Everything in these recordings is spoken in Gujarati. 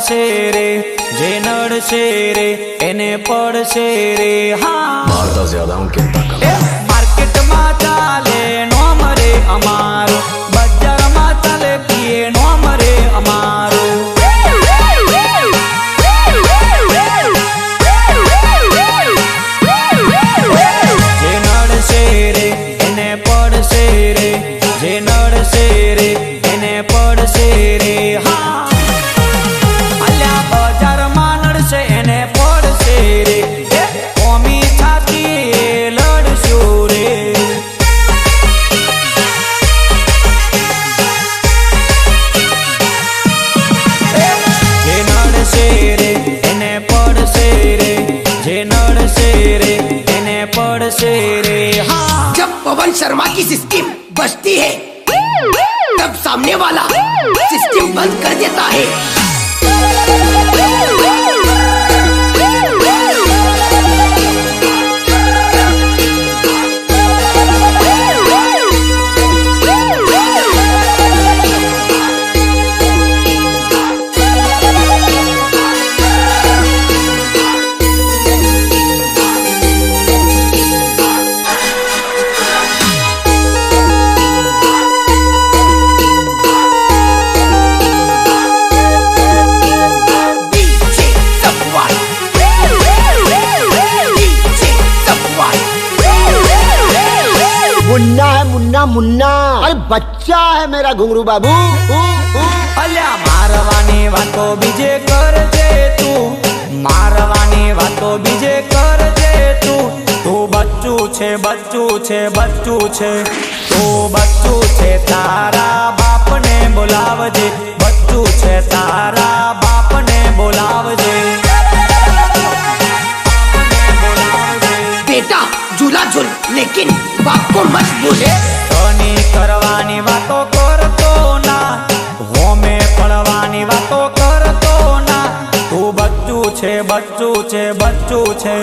પડશે રે, જે નડશે રે એને પડશે રે। हाँ मारता ज्यादा हूँ कितना कम। मार्केट में चाले नोम रे अमारो, बजार में चाले पिए नोम रे अमारो। जे नड़से रे एने पड़से रे, जे नड़से रे एने पड़से रे। हाँ अल्या बजार में नड़से एने पड़से रे, कोमी छाती लड़शो रे। जे नड़से रे एने पड़से रे, जे नड़से रे एने पड़से रे। हाँ जब पवन शर्मा की सिस्टम बजती है तब सामने वाला सिस्टम बंद कर देता है। मुन्ना है मुन्ना मुन्ना, अरे बच्चा है मेरा घुंगरू बाबू। अल्या मारवानी वातो बीजे करजे तू, मारवानी वातो बीजे करजे तू। तू बच्चू छे बच्चू छे बच्चू छे, तू बच्चू छे तारा बाप ने बोलावजे, बच्चू छे तारा बाप ने बोलावजे। बेटा झूला झूल लेकिन बाप को मत भूले। धनी करवानी वातो करतो ना, होमे पड़वानी वातो करतो ना। तू बच्चू छे बच्चू छे बच्चू छे,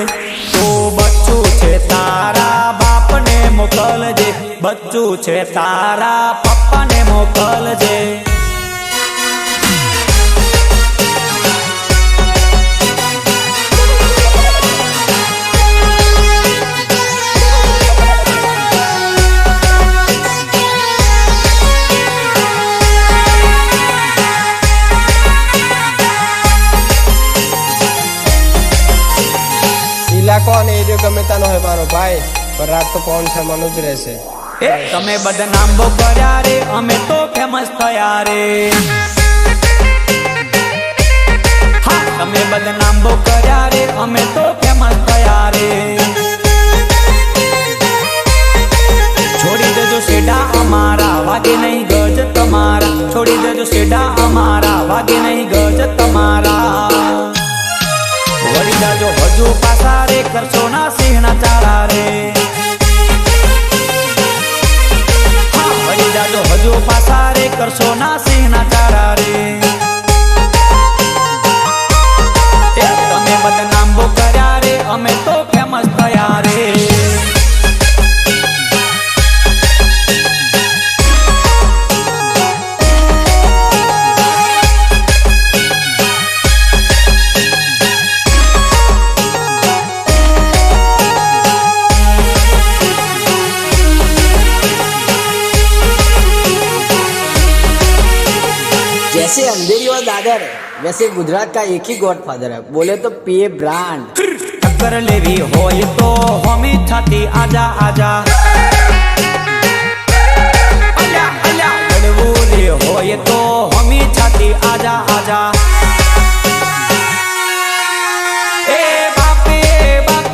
तू बच्चू छे तारा बाप ने मोकलजे, बच्चू छे तारा पप्पा ने मोकलजे। कौन एरियो गमे तानो है मारो भाई, पर रात तो पवन शर्मा नु ज रहशे। तमे बदनाम बो कर्या रे, अमे तो फेमस थया रे। हाँ तमे बदनाम बो कर्या रे, अमे तो फेमस थया रे। छोड़ी देजो सेडा अमारा, वागे नहीं गज तमारा। छोड़ी देजो सेडा अमारा, वागे नहीं गज तमारा। वरी जाजो हजू पासा रे, करशो ना सिंहना चारा रे। हाँ वरी जाजो हजू पासा रे, करशो ना सिंहना चारा रे। तमे बदनाम बो कर्या रे, अमे तो फेमस थया रे। जैसे अंधेरी और दादर है, वैसे गुजरात का एक ही गॉडफादर है, बोले तो पीए ब्रांड। टक्कर लेवी होय तो होमी छाती आजा आजा। अल्या अल्या लड़वू रे होय तो होमी छाती आजा आजा। ए बाप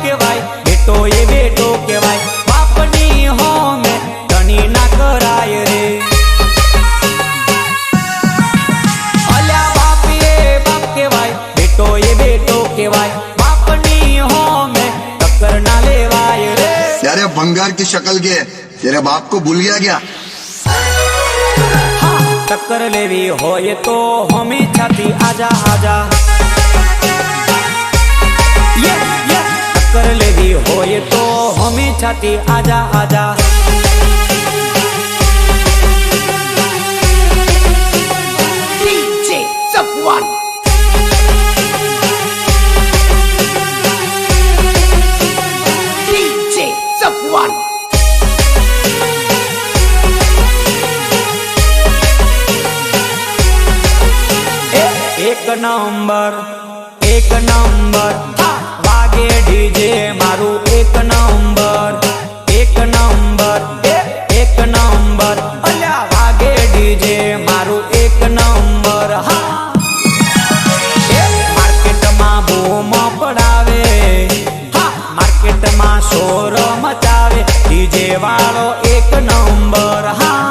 के भाई, बेटो ये बेटो के भाई। बापनी हो में धनी ना कराय रे। बेटो ये बेटो के भाई, बापनी हो में टक्कर ना लेवाय रे। तेरे भंगार की शक्ल के तेरे बाप को भूल गया क्या? हाँ टक्कर लेवी होय तो होमी छाती आजा आजा। ये टक्कर लेवी होय तो होमी छाती आजा आजा। DJ Safwan। નંબર હા, વાગે ડીજે મારું એક નંબર અલ્યા વાગે ડીજે મારું એક નંબર હા માર્કેટમાં બૂમ પડાવે હા માર્કેટમાં શોર મચાવે ડીજે વાળો એક નંબર હા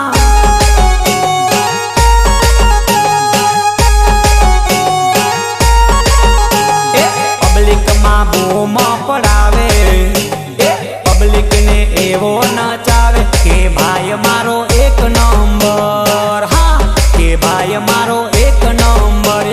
પબ્લિકમાં બૂમ પડાવે પબ્લિક ને એવો નચાવે કે ભાઈ મારો એક નંબર હા કે ભાઈ મારો એક નંબર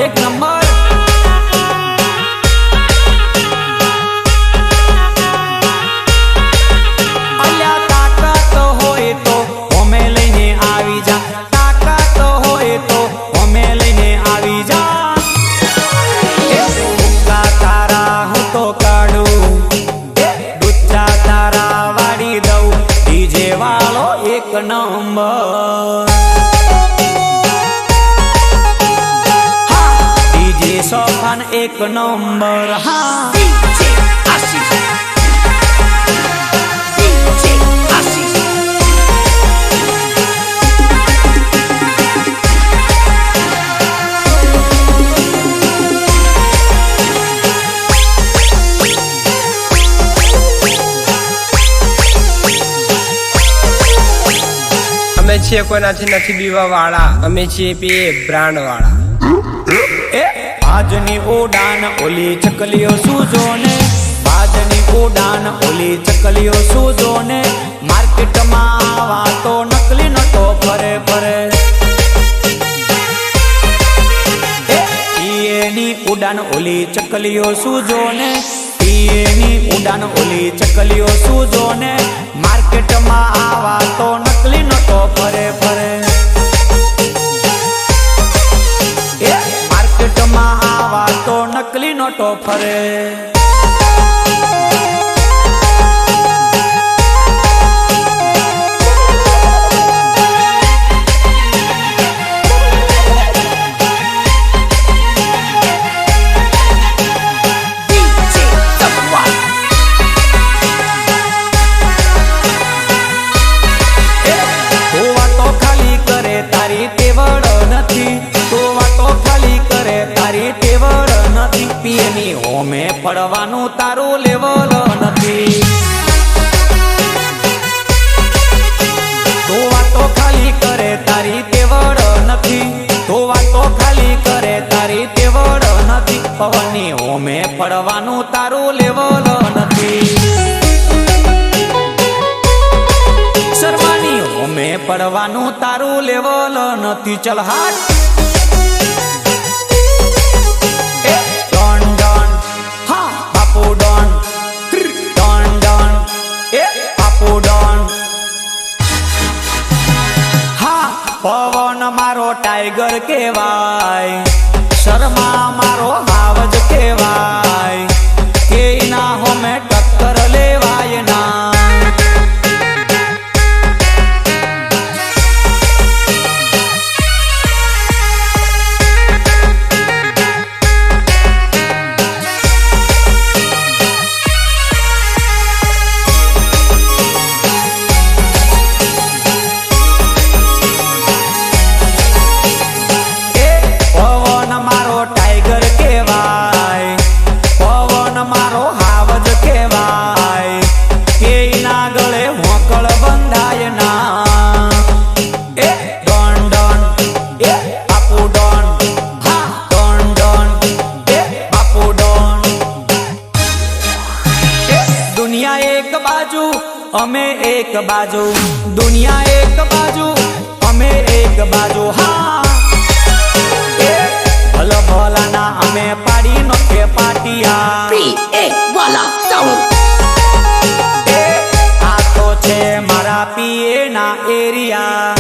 અલ્યા તાકાત હોય તો અમે લઈને આવી જા તાકાત હોય તો અમે લઈને આવી જા ભૂકા તારા હું તો કાઢું ડૂચા તારા વાળી દઉં ડીજે વાળો એક નંબર ડીજે સોફાન એક નંબર હા DJ Ashish DJ Ashish અમે છીએ કોઈનાથી નથી બીવા વાળા, અમે છીએ પીએ બ્રાન્ડ વાળા. આજની ઉડાન ઓલી ચકલીઓ સૂજો ને આજની ઉડાન ઓલી ચકલીઓ સૂજો ને માર્કેટમાં આવા તો નકલી નટો ફરે પીએની ઉડાન ઓલી ચકલીઓ સૂજો ને પીએની ઉડાન ઓલી ચકલીઓ સૂજો ને માર્કેટમાં આવા તો નકલી નટો ફરે માર્કેટમાં આવા તો નકલી નોટો ફરે DJ Safwan તું વાતો ખાલી કરે તારી તેવડ નથી તું વાતો ખાલી કરે તારી તેવડ નથી પીએની હોમે પડવાનું તારું લેવલ નથી તું વાતો ખાલી કરે તારી તેવડ નથી તું વાતો ખાલી કરે તારી તેવડ નથી પવનની હોમે પડવાનું તારું લેવલ નથી શર્માની હોમે પડવાનું તારું લેવલ નથી ચલ હાટ ડોન ડોન હા બાપુ ડોન ડોન ડોન બાપુ ડોન હા પવન મારો ટાઈગર કહેવાય શર્મા મારો હાવજ કહેવાય કે ના હોમે ટક્કર લેવાય ના પવન મારો ટાઈગર કહેવાય પવન મારો હાવજ કહેવાય કે ના ગળે હોકળ બંધાય ના ડોન ડોન બાપુ ડોન હા ડોન ડોન બાપુ ડોન દુનિયા એક બાજુ અમે એક બાજુ દુનિયા એક બાજુ અમે એક બાજુ હા ભલ ભલાના અમે પાડી નોખે પાટિયા PA वाला sound આ તો છે મારા પીએ ના એરિયા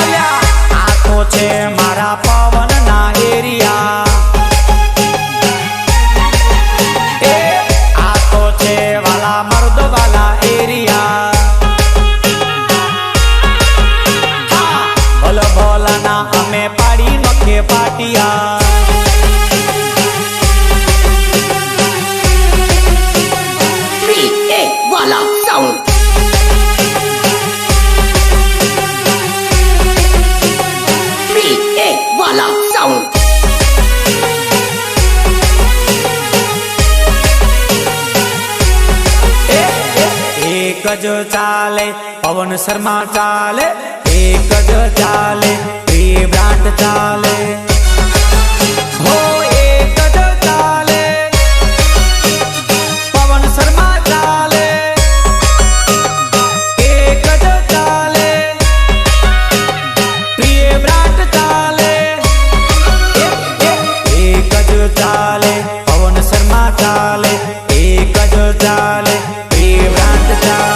અલ્યા આ તો છે મારા પવન ના એરિયા આ તો છે વાલા મર્દ વાલા એરિયા ભલ ભલાના અમે પાડી એક જ ચાલે પવન શર્મા ચાલે, એક જ ચાલે પ્રિય બ્રાન્ડ ચાલે, હો એક જ ચાલે પવન શર્મા ચાલે, એક જ ચાલે પ્રિય બ્રાન્ડ ચાલે, એક જ ચાલે પવન શર્મા ચાલે, એક જ ચાલે પ્રિય બ્રાન્ડ ચાલે.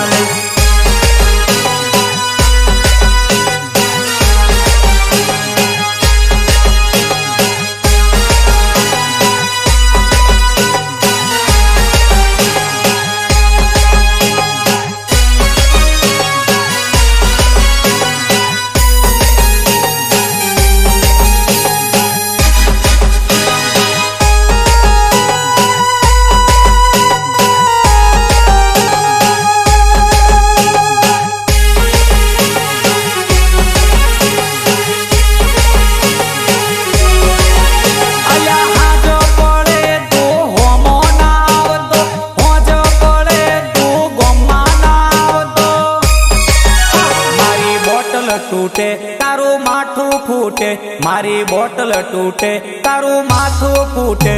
તૂટે તારું માથું ફૂટે, મારી બોટલ તૂટે તારું માથું ફૂટે,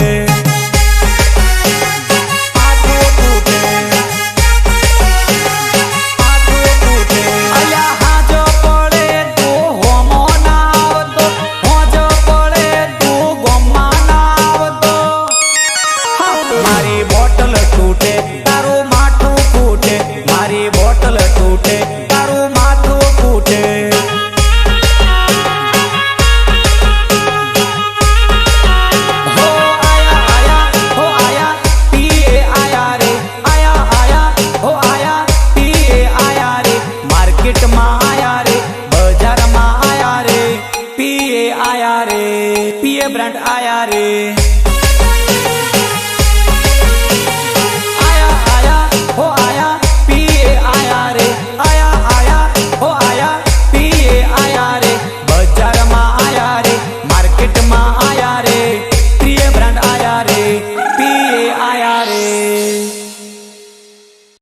માથું ફૂટે, માથું ફૂટે. અલ્યા હાજો પડે તું હોમો ના આવતો, હોજો પડે તું ગોમમાં ના આવતો. મારી બોટલ તૂટે તારું માથું ફૂટે, મારી બોટલ તૂટે તારું માથું ફૂટે. બ્રાન્ડ આયા રે.